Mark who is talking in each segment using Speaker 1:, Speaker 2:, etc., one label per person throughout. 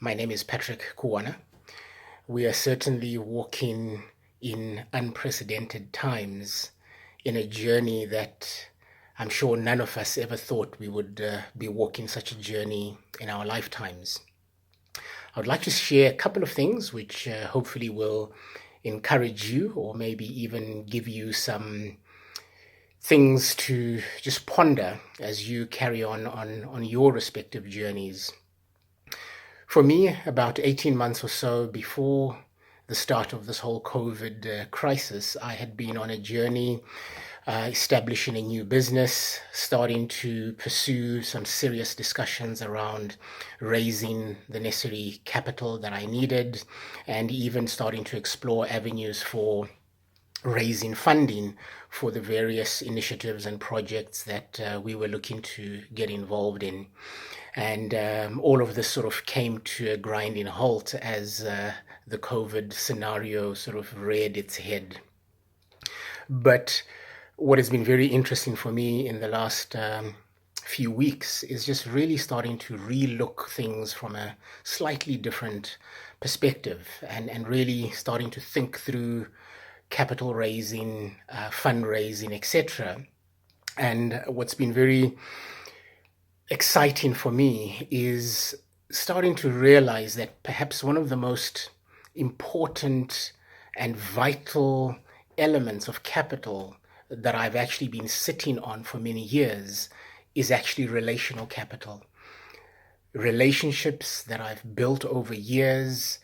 Speaker 1: My name is Patrick Kuwana. We are certainly walking in unprecedented times in a journey that I'm sure none of us ever thought we would be walking such a journey in our lifetimes. I would like to share a couple of things which hopefully will encourage you or maybe even give you some things to just ponder as you carry on your respective journeys. For me, about 18 months or so before the start of this whole COVID crisis, I had been on a journey establishing a new business, starting to pursue some serious discussions around raising the necessary capital that I needed, and even starting to explore avenues for raising funding for the various initiatives and projects that we were looking to get involved in. And all of this sort of came to a grinding halt as the COVID scenario sort of reared its head. But what has been very interesting for me in the last few weeks is just really starting to relook things from a slightly different perspective and really starting to think through capital raising, fundraising, etc. And what's been very exciting for me is starting to realize that perhaps one of the most important and vital elements of capital that I've actually been sitting on for many years is actually relational capital. Relationships that I've built over years,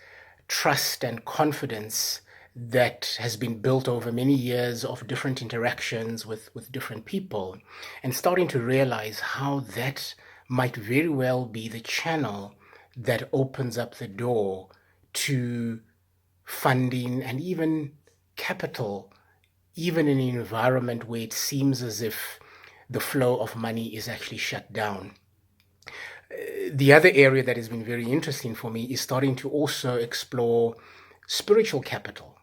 Speaker 1: trust and confidence that has been built over many years of different interactions with different people, and starting to realize how that might very well be the channel that opens up the door to funding and even capital, even in an environment where it seems as if the flow of money is actually shut down. The other area that has been very interesting for me is starting to also explore spiritual capital.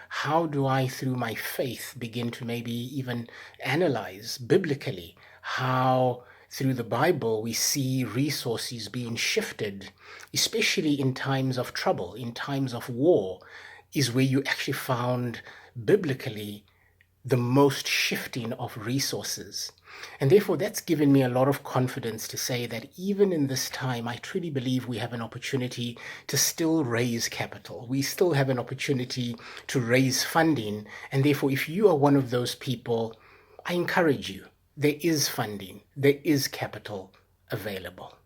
Speaker 1: How do I, through my faith, begin to maybe even analyze biblically how, through the Bible, we see resources being shifted, especially in times of trouble, in times of war, is where you actually found biblically the most shifting of resources. And therefore, that's given me a lot of confidence to say that even in this time, I truly believe we have an opportunity to still raise capital. We still have an opportunity to raise funding. And therefore, if you are one of those people, I encourage you. There is funding, there is capital available.